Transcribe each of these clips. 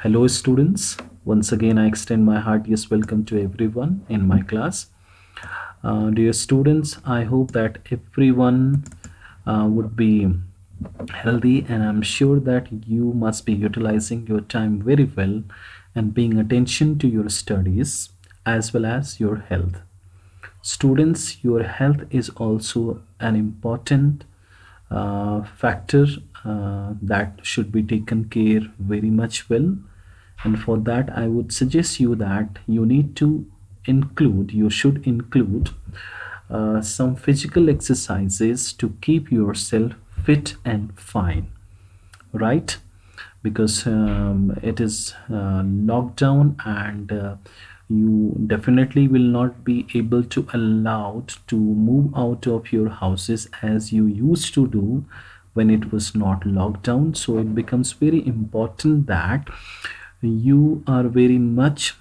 Hello, students. Once again, I extend my heartiest welcome to everyone in my class. Dear students, I hope that everyone would be healthy, and I'm sure that you must be utilizing your time very well and paying attention to your studies as well as your health. Students, your health is also an important factor that should be taken care very much well, and for that I would suggest you that you should include some physical exercises to keep yourself fit and fine, right? Because it is lockdown, and you definitely will not be able to allowed to move out of your houses as you used to do when it was not lockdown. So it becomes very important that you are very much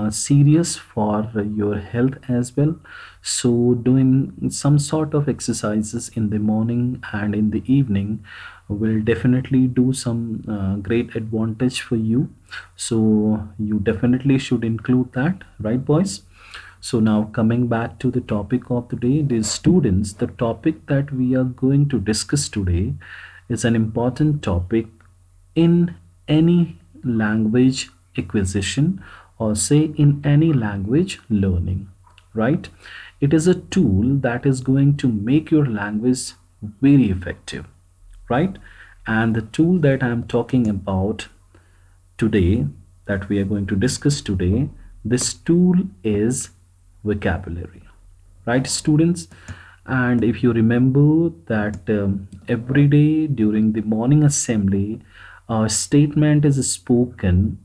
serious for your health as well. So doing some sort of exercises in the morning and in the evening will definitely do some great advantage for you. So you definitely should include that, right, boys? So now coming back to the topic of the day, dear students, the topic that we are going to discuss today is an important topic in any language acquisition, or say in any language learning, right? It is a tool that is going to make your language very effective, right? And the tool that I'm talking about today, that we are going to discuss today, this tool is vocabulary, right, students? And if you remember that every day during the morning assembly, a statement is spoken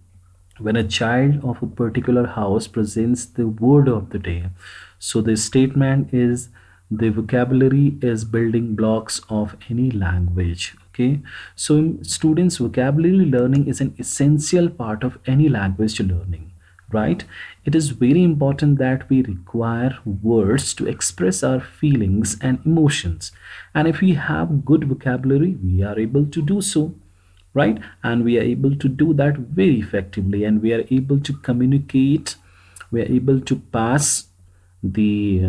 when a child of a particular house presents the word of the day. So the statement is the vocabulary is building blocks of any language. Okay, so students, vocabulary learning is an essential part of any language learning, right? It is very important that we require words to express our feelings and emotions, and if we have good vocabulary we are able to do so, right? And we are able to do that very effectively, and we are able to communicate, we are able to pass the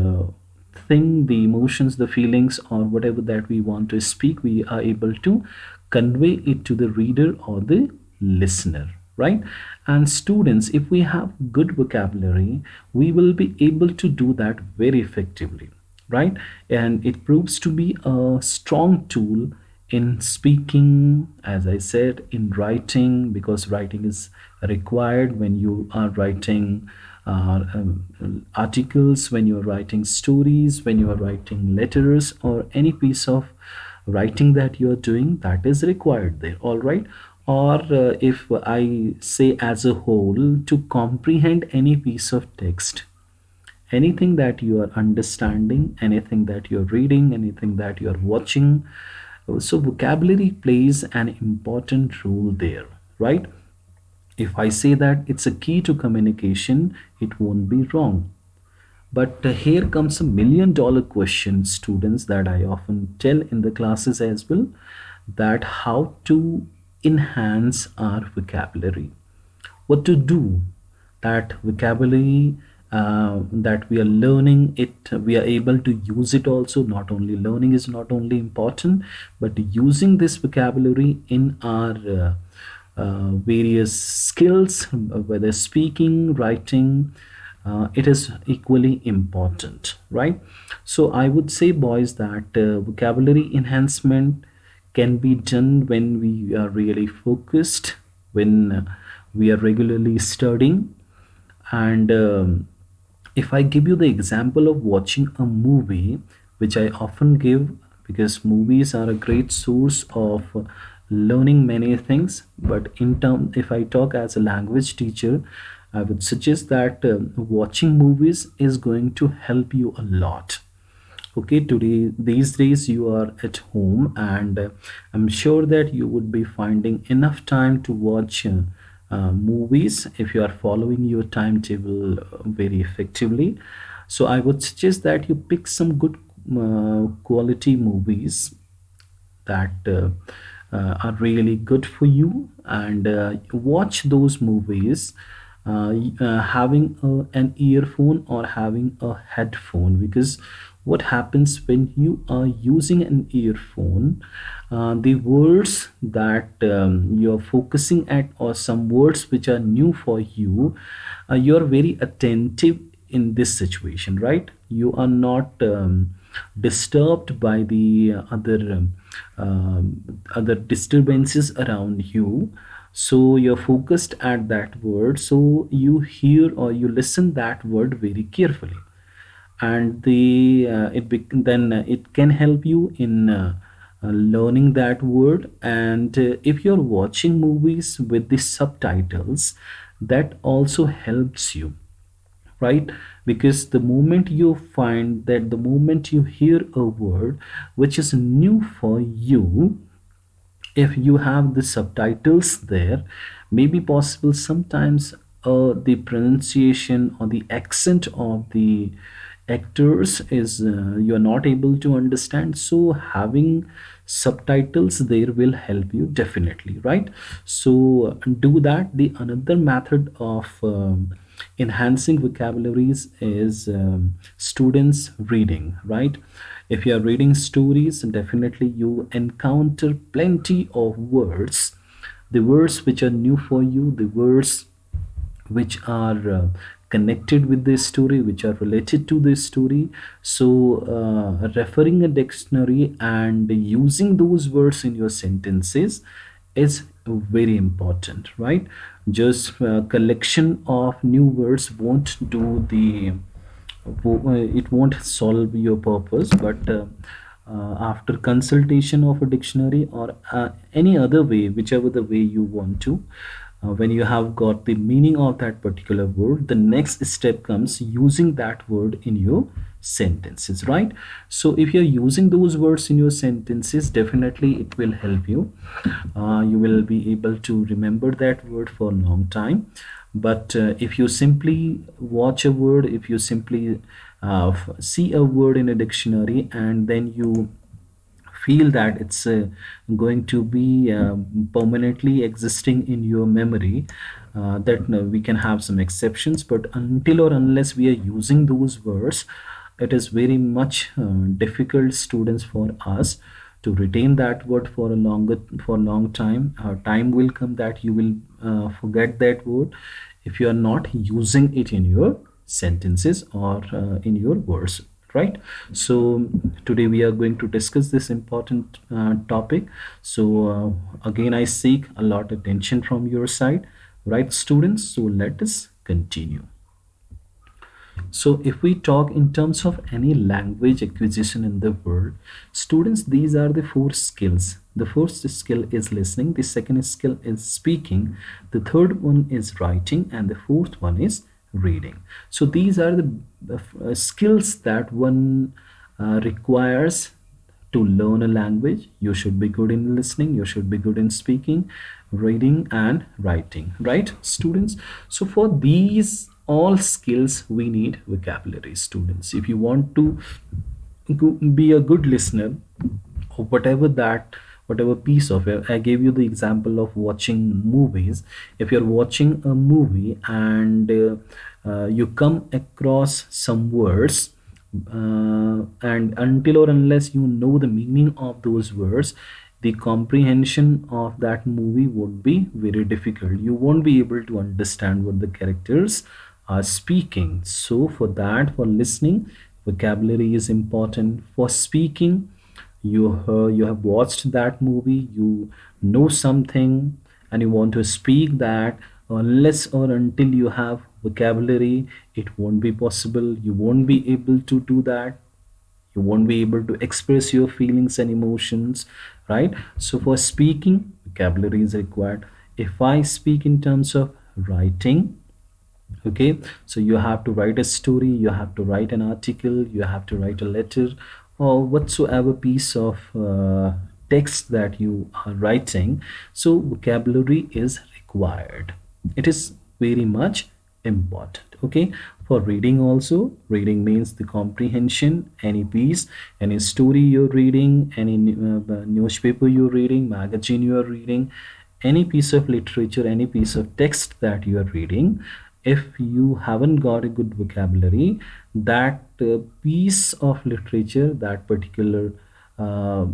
thing, the emotions, the feelings, or whatever that we want to speak, we are able to convey it to the reader or the listener, right? And students, if we have good vocabulary, we will be able to do that very effectively, right? And it proves to be a strong tool in speaking, as I said, in writing, because writing is required when you are writing articles, when you are writing stories, when you are writing letters, or any piece of writing that you are doing, that is required there, all right? Or if I say as a whole, to comprehend any piece of text, anything that you are understanding, anything that you're reading, anything that you're watching. So vocabulary plays an important role there, right? If I say that it's a key to communication, it won't be wrong. But here comes a $1 million question, students, that I often tell in the classes as well, that how to enhance our vocabulary, what to do that vocabulary that we are learning it, we are able to use it also. Not only learning is not only important, but using this vocabulary in our various skills, whether speaking, writing, it is equally important, right? So I would say, boys, that vocabulary enhancement can be done when we are really focused, when we are regularly studying. And if I give you the example of watching a movie, which I often give, because movies are a great source of learning many things, but in term, if I talk as a language teacher, I would suggest that watching movies is going to help you a lot. Okay, today, these days you are at home, and I'm sure that you would be finding enough time to watch movies if you are following your timetable very effectively. So I would suggest that you pick some good quality movies that are really good for you, and watch those movies having an earphone or having a headphone, because what happens when you are using an earphone, the words that you're focusing at, or some words which are new for you, you're very attentive in this situation, right? You are not disturbed by the other disturbances around you, so you're focused at that word, so you hear or you listen that word very carefully, and then it can help you in learning that word. And if you're watching movies with the subtitles, that also helps you, right? Because the moment you find that, the moment you hear a word which is new for you, if you have the subtitles there, maybe possible sometimes the pronunciation or the accent of the actors is you're not able to understand, so having subtitles there will help you definitely, right? So do that. The another method of enhancing vocabularies is students reading, right? If you are reading stories, definitely you encounter plenty of words, the words which are new for you, the words which are connected with this story, which are related to this story. So referring a dictionary and using those words in your sentences is very important, right? Just collection of new words won't do the it won't solve your purpose, but after consultation of a dictionary or any other way, whichever the way you want to, when you have got the meaning of that particular word, the next step comes using that word in your sentences, right? So if you're using those words in your sentences, definitely it will help you. You will be able to remember that word for a long time. But if you simply watch a word, if you simply see a word in a dictionary, and then you feel that it's going to be permanently existing in your memory, that we can have some exceptions, but until or unless we are using those words, it is very much difficult, students, for us to retain that word for a long time. Time will come that you will forget that word if you are not using it in your sentences or in your words, right? So today we are going to discuss this important topic. So again, I seek a lot of attention from your side, right, students? So let us continue. So if we talk in terms of any language acquisition in the world, students, these are the four skills. The first skill is listening, the second skill is speaking, the third one is writing, and the fourth one is reading. So these are the skills that one requires to learn a language. You should be good in listening, you should be good in speaking, reading, and writing, right, students? So for these all skills we need vocabulary, students. If you want to be a good listener, or whatever piece of it, I gave you the example of watching movies. If you're watching a movie and you come across some words, and until or unless you know the meaning of those words, the comprehension of that movie would be very difficult. You won't be able to understand what the characters are speaking. So for that, for listening, vocabulary is important. For speaking, you have watched that movie, you know something, and you want to speak that. Unless or until you have vocabulary, it won't be possible. You won't be able to do that. You won't be able to express your feelings and emotions, right? So for speaking, vocabulary is required. If I speak in terms of writing, okay, so you have to write a story, you have to write an article, you have to write a letter, or whatsoever piece of text that you are writing. So vocabulary is required, it is very much important, okay? For reading also, reading means the comprehension, any piece, any story you're reading, any newspaper you're reading, magazine you are reading, any piece of literature, any piece of text that you are reading. If you haven't got a good vocabulary, that piece of literature, that particular uh,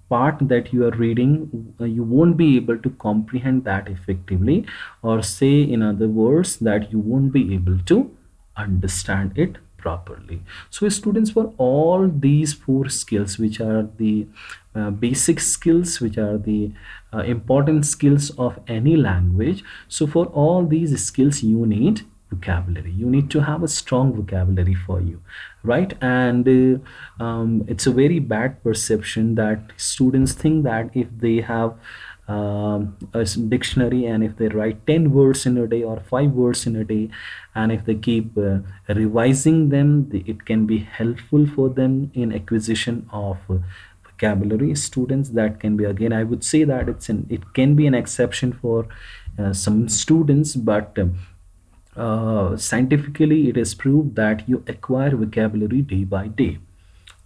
part that you are reading, you won't be able to comprehend that effectively, or say in other words that you won't be able to understand it properly. So students, for all these four skills, which are the basic skills, which are the important skills of any language, so for all these skills you need vocabulary. You need to have a strong vocabulary for you, right? And it's a very bad perception that students think that if they have a dictionary, and if they write 10 words in a day or 5 words in a day, and if they keep revising them, it can be helpful for them in acquisition of vocabulary. Students, that can be, again I would say that it can be an exception for some students, but scientifically it is proved that you acquire vocabulary day by day.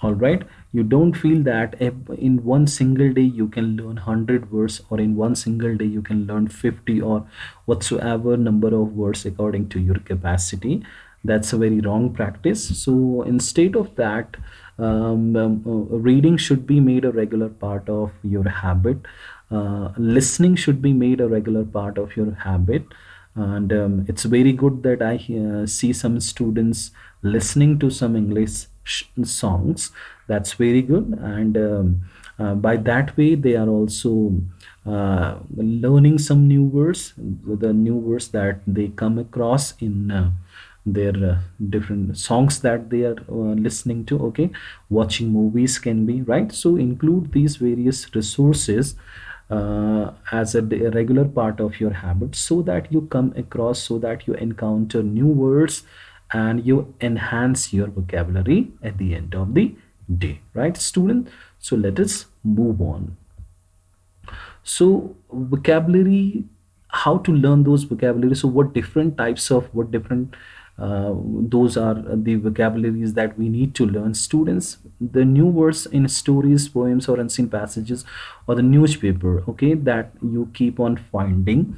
All right, you don't feel that in one single day you can learn 100 words, or in one single day you can learn 50 or whatsoever number of words according to your capacity. That's a very wrong practice. So instead of that, reading should be made a regular part of your habit. Listening should be made a regular part of your habit. And it's very good that I see some students listening to some English songs. That's very good. And by that way they are also learning some new words, the new words that they come across in their different songs that they are listening to. Okay, watching movies can be, right? So include these various resources as a regular part of your habit, so that you come across, so that you encounter new words and you enhance your vocabulary at the end of the day, right student? So let us move on. So vocabulary, how to learn those vocabulary? So what different types of, what different those are the vocabularies that we need to learn, students. The new words in stories, poems, or unseen passages, or the newspaper, okay, that you keep on finding.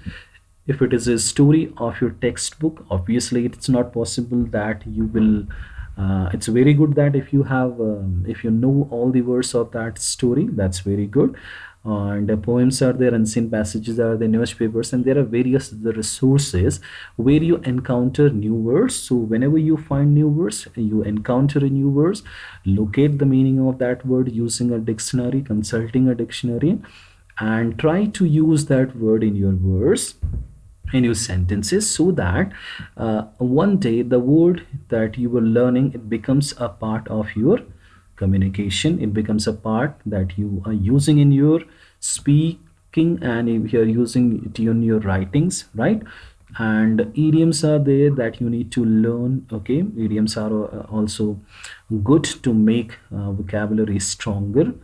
If it is a story of your textbook, obviously it's not possible that you will it's very good that if you have if you know all the words of that story, that's very good. And the poems are there, unseen passages are the newspapers, and there are various the resources where you encounter new words. So whenever you find new words, you encounter a new words, locate the meaning of that word using a dictionary, consulting a dictionary, and try to use that word in your words, in your sentences, so that one day the word that you were learning, it becomes a part of your communication. It becomes a part that you are using in your speaking, and if you're using it in your writings, right? And idioms are there that you need to learn. Okay, idioms are also good to make vocabulary stronger.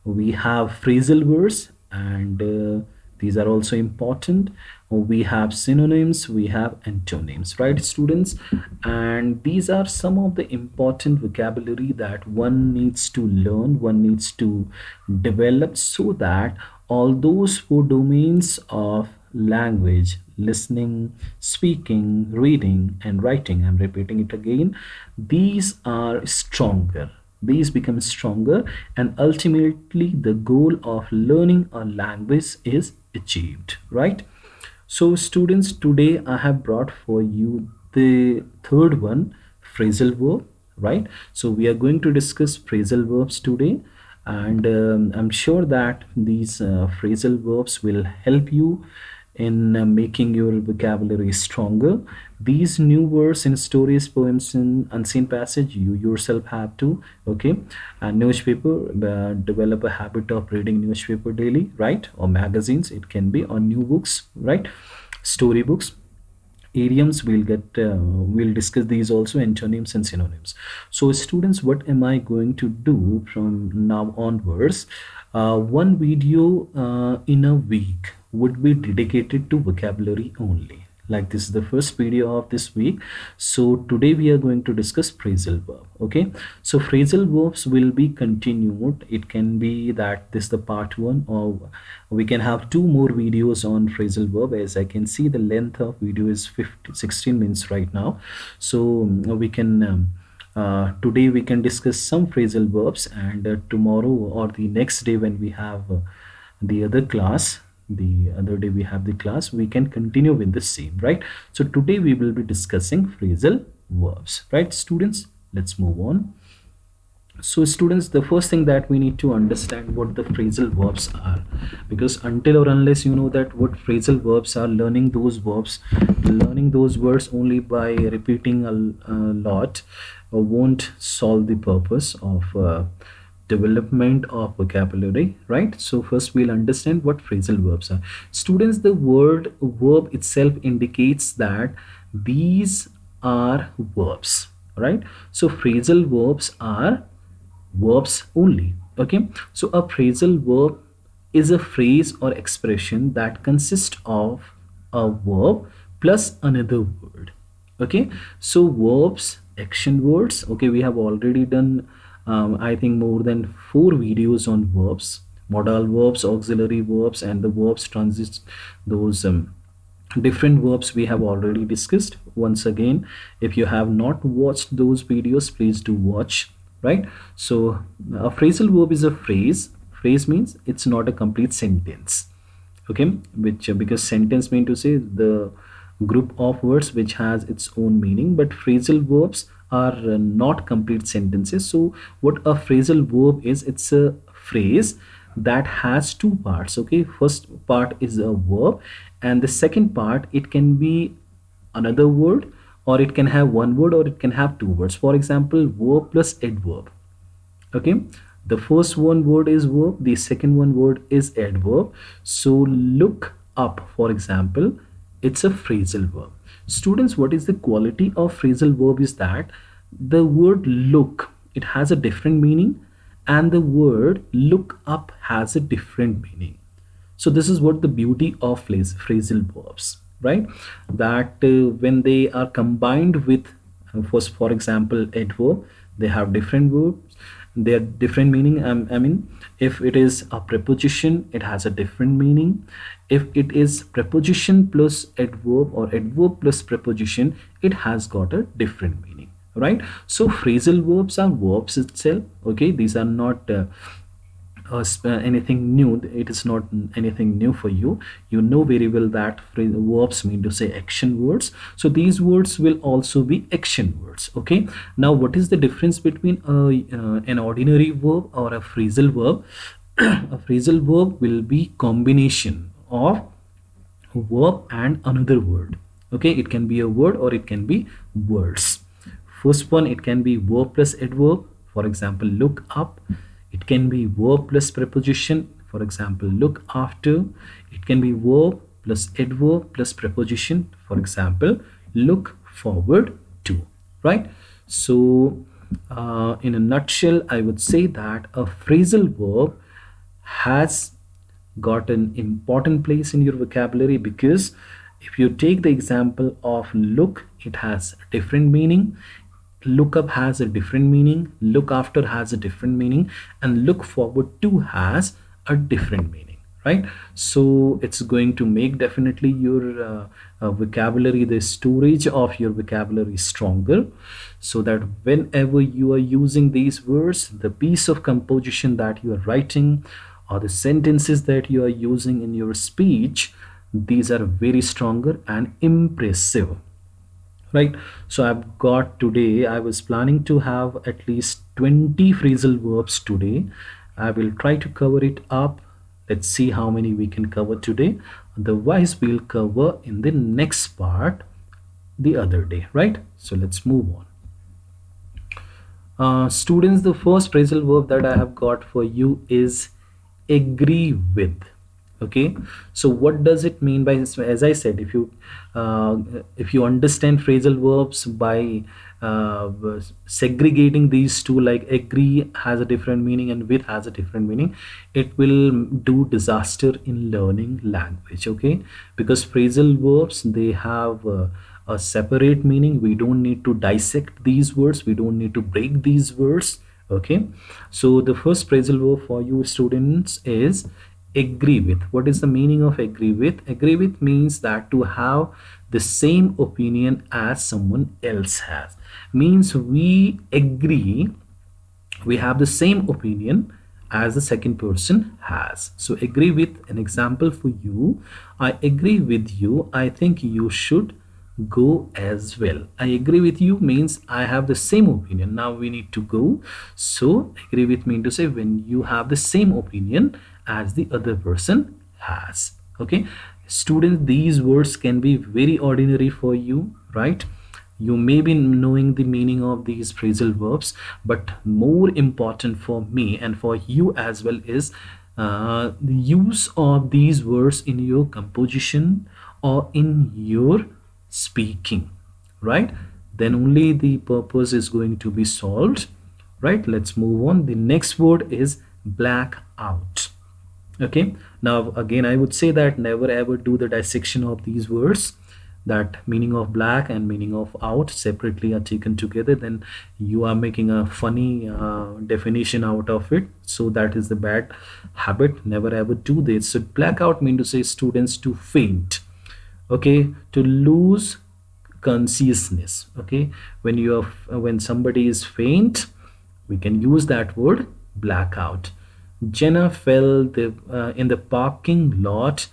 We have phrasal verbs, and these are also important. We have synonyms, we have antonyms, right students? And these are some of the important vocabulary that one needs to learn, one needs to develop, so that all those four domains of language, listening, speaking, reading, and writing, I'm repeating it again, these are stronger, these become stronger, and ultimately the goal of learning a language is achieved, right? So students, today I have brought for you the third one, phrasal verb, right? So we are going to discuss phrasal verbs today, and I'm sure that these phrasal verbs will help you in making your vocabulary stronger. These new words in stories, poems, and unseen passage, you yourself have to, okay? And newspaper, develop a habit of reading newspaper daily, right? Or magazines, it can be, or new books, right? Story books. Idioms, we'll discuss these also, antonyms and synonyms. So students, what am I going to do from now onwards? One video in a week would be dedicated to vocabulary only. Like this is the first video of this week. So today we are going to discuss phrasal verb. Okay, so phrasal verbs will be continued. It can be that this is the part one, or we can have two more videos on phrasal verb. As I can see, the length of video is 16 minutes right now. So we can today we can discuss some phrasal verbs, and tomorrow or the next day when we have the other class, the other day we have the class, we can continue with the same, right? So today we will be discussing phrasal verbs, right students? Let's move on. So students, the first thing that we need to understand what the phrasal verbs are, because until or unless you know that what phrasal verbs are, learning those words only by repeating a lot won't solve the purpose of development of vocabulary, right? So first we'll understand what phrasal verbs are. Students, the word verb itself indicates that these are verbs, right? So phrasal verbs are verbs only. Okay, so a phrasal verb is a phrase or expression that consists of a verb plus another word. Okay, so verbs, action words. Okay, we have already done I think more than 4 videos on verbs, modal verbs, auxiliary verbs, and the verbs transit. Those different verbs we have already discussed. Once again, if you have not watched those videos, please do watch, right? So a phrasal verb is a phrase means it's not a complete sentence. Okay, which because sentence mean to say the group of words which has its own meaning, but phrasal verbs are not complete sentences. So what a phrasal verb is, it's a phrase that has two parts. Okay, first part is a verb, and the second part, it can be another word, or it can have one word, or it can have two words. For example, verb plus adverb. Okay, the first one word is verb, the second one word is adverb. So look up, for example, it's a phrasal verb. Students, what is the quality of phrasal verb is that the word look, it has a different meaning, and the word look up has a different meaning. So this is what the beauty of phrasal verbs, right? That when they are combined with for example adverb, they have different words, they are different meaning. I mean, if it is a preposition, it has a different meaning. If it is preposition plus adverb or adverb plus preposition, it has got a different meaning, right? So phrasal verbs are verbs itself. Okay, these are not anything new. It is not anything new for you. You know very well that verbs mean to say action words, so these words will also be action words. Okay, now what is the difference between an ordinary verb or a phrasal verb? A phrasal verb will be combination of verb and another word. Okay, it can be a word or it can be words. First one, it can be verb plus adverb, for example look up. It can be verb plus preposition, for example look after. It can be verb plus adverb plus preposition, for example look forward to, right? So in a nutshell, I would say that a phrasal verb has got an important place in your vocabulary, because if you take the example of look, it has a different meaning, look up has a different meaning, look after has a different meaning, and look forward to has a different meaning, right? So it's going to make definitely your vocabulary, the storage of your vocabulary stronger, so that whenever you are using these words, the piece of composition that you are writing or the sentences that you are using in your speech, these are very stronger and impressive, right? So I've got today, I was planning to have at least 20 phrasal verbs today. I will try to cover it up. Let's see how many we can cover today. Otherwise we'll cover in the next part the other day, right? So let's move on. Students, the first phrasal verb that I have got for you is agree with. Okay, so what does it mean by, as I said, if you understand phrasal verbs by segregating these two, like agree has a different meaning and with has a different meaning, it will do disaster in learning language. Okay, because phrasal verbs, they have a separate meaning. We don't need to dissect these words, we don't need to break these words. Okay, so the first phrasal verb for you students is agree with. What is the meaning of agree with? Agree with means that to have the same opinion as someone else has. Means we agree, we have the same opinion as the second person has. So agree with, an example for you: I agree with you, I think you should go as well. I agree with you means I have the same opinion, now we need to go. So agree with mean to say when you have the same opinion as the other person has. Okay, students, these words can be very ordinary for you, right? You may be knowing the meaning of these phrasal verbs, but more important for me and for you as well is the use of these words in your composition or in your speaking, right? Then only the purpose is going to be solved, right? Let's move on. The next word is blackout. Okay, now again I would say that never ever do the dissection of these words, that meaning of black and meaning of out separately are taken together, then you are making a funny definition out of it. So that is the bad habit, never ever do this. So blackout mean to say students to faint. Okay, to lose consciousness. Okay, when you are when somebody is faint, we can use that word blackout. Jenna fell in the parking lot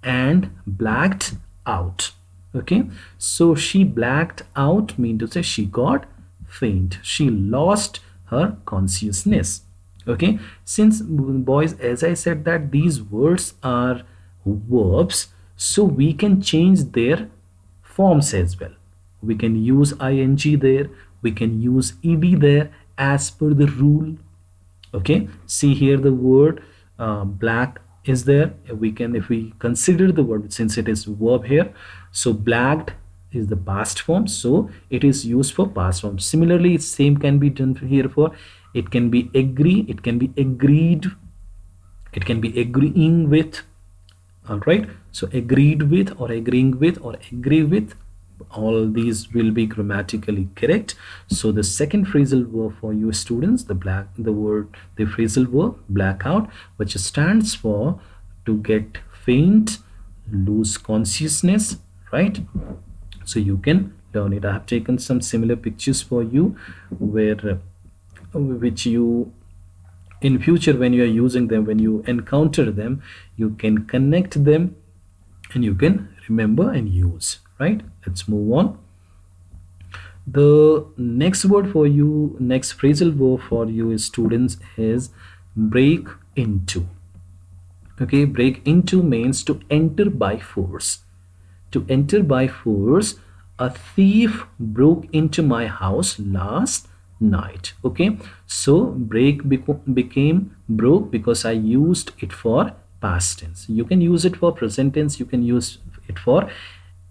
and blacked out. Okay, so she blacked out mean to say she got faint, she lost her consciousness. Okay, since boys, as I said that these words are verbs, so we can change their forms as well. We can use ing there, we can use ed there as per the rule. Okay, see here the word black is there. We can, if we consider the word, since it is verb here, so blacked is the past form, so it is used for past form. Similarly, same can be done here for, it can be agree, it can be agreed, it can be agreeing with. All right, so agreed with or agreeing with or agree with, all these will be grammatically correct. So the second phrasal verb for you students, the phrasal verb blackout, which stands for to get faint, lose consciousness, right? So you can learn it. I have taken some similar pictures for you where which you in future when you are using them, when you encounter them, you can connect them and you can remember and use, right? Let's move on. The next word for you, next phrasal verb for you students is break into. Okay, break into means to enter by force. To enter by force. A thief broke into my house last night. Okay, so break became broke because I used it for past tense. You can use it for present tense, you can use it for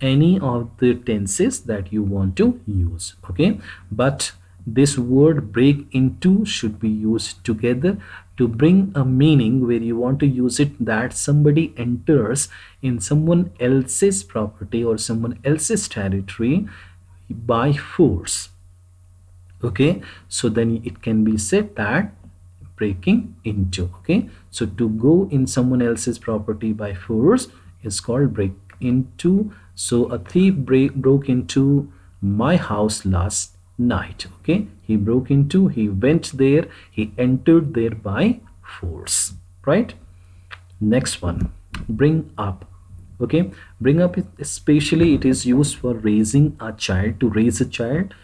any of the tenses that you want to use. Okay, but this word break into should be used together to bring a meaning where you want to use it, that somebody enters in someone else's property or someone else's territory by force. Okay, so then it can be said that breaking into. Okay, so to go in someone else's property by force is called break into. So a thief broke into my house last night. Okay, he broke into, he went there, he entered there by force, right? Next one, bring up. Okay, bring up, especially it is used for raising a child, to raise a child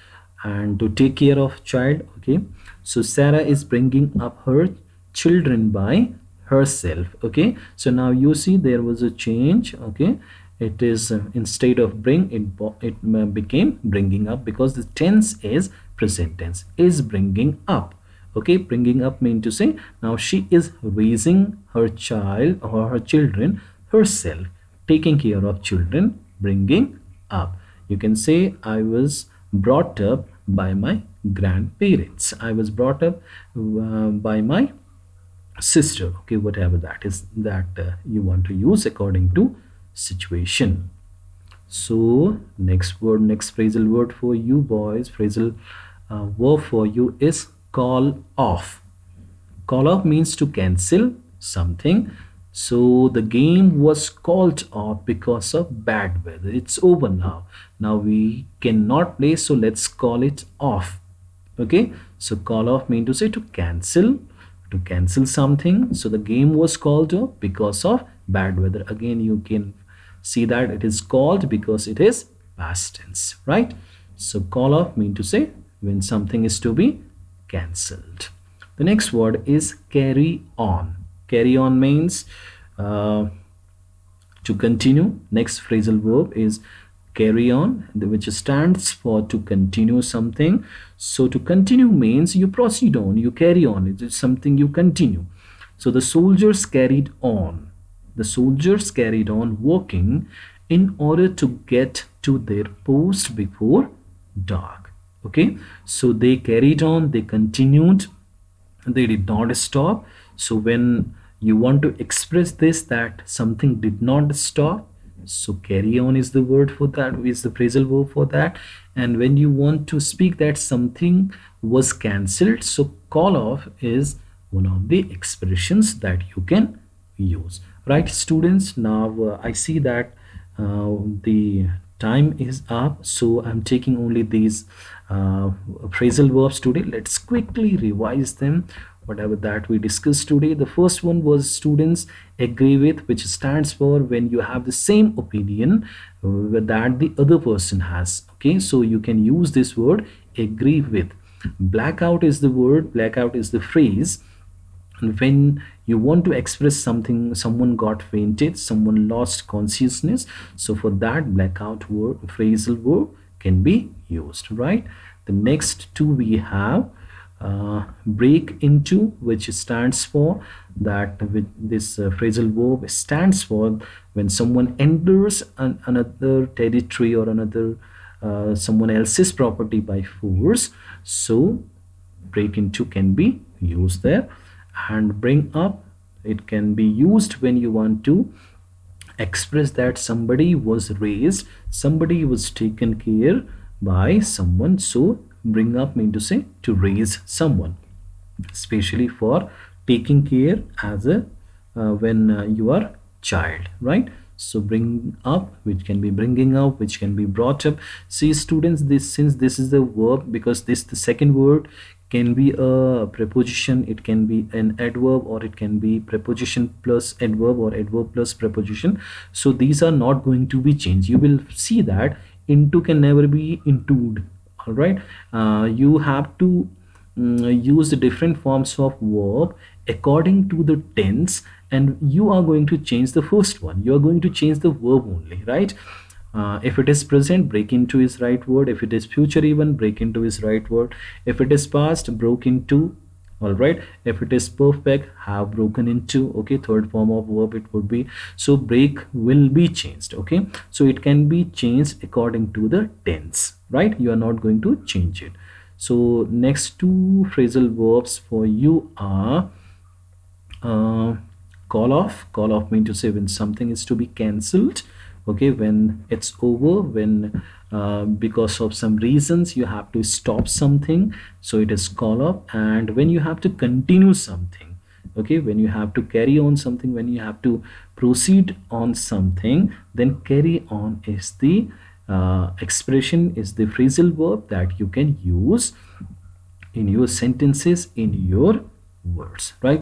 and to take care of child. Okay, so Sarah is bringing up her children by herself. Okay, so now you see there was a change. Okay, it is instead of bring, it became bringing up because the tense is present tense, is bringing up. Okay, bringing up mean to say now she is raising her child or her children herself, taking care of children, bringing up. You can say I was brought up by my grandparents. I was brought up by my sister. Okay, whatever that is that you want to use according to situation. So next word, next phrasal word for you boys, phrasal verb for you is call off. Call off means to cancel something. So the game was called off because of bad weather. It's over now. Now we cannot play, so let's call it off. Okay, so call off means to say to cancel something. So the game was called off because of bad weather. Again, you can see that it is called because it is past tense, right? So call off means to say when something is to be cancelled. The next word is carry on. Carry on means to continue. Next phrasal verb is carry on, which stands for to continue something. So to continue means you proceed on, you carry on. It is something you continue. So the soldiers carried on. The soldiers carried on working in order to get to their post before dark. Okay, so they carried on, they continued, they did not stop. So when you want to express this that something did not stop, so carry on is the word for that, is the phrasal verb for that. And when you want to speak that something was cancelled, so call off is one of the expressions that you can use, right students? Now I see that the time is up, so I'm taking only these phrasal verbs today. Let's quickly revise them, whatever that we discussed today. The first one was students agree with, which stands for when you have the same opinion that the other person has. Okay, so you can use this word agree with. Blackout is the word, blackout is the phrase. And when you want to express something, someone got fainted, someone lost consciousness, so for that blackout word, phrasal verb can be used, right? The next two we have break into, which stands for that with this phrasal verb stands for when someone enters another territory or another someone else's property by force. So break into can be used there. And bring up, it can be used when you want to express that somebody was raised, somebody was taken care by someone. So bring up mean to say to raise someone, especially for taking care as a when you are child, right? So bring up, which can be bringing up, which can be brought up. See students, this since this is the verb, because this the second word can be a preposition, it can be an adverb, or it can be preposition plus adverb or adverb plus preposition. So these are not going to be changed. You will see that into can never be intoed. All right, you have to use the different forms of verb according to the tense, and you are going to change the first one. You are going to change the verb only, right? If it is present, break into is right word. If it is future even, break into is right word. If it is past, broke into. All right, if it is perfect, have broken into. Okay, third form of verb it would be. So break will be changed. Okay, so it can be changed according to the tense, right? You are not going to change it. So next two phrasal verbs for you are call off. Call off means to say when something is to be cancelled. Okay, when it's over, when because of some reasons you have to stop something, so it is call off. And when you have to continue something, okay, when you have to carry on something, when you have to proceed on something, then carry on is the expression, is the phrasal verb that you can use in your sentences, in your words, right?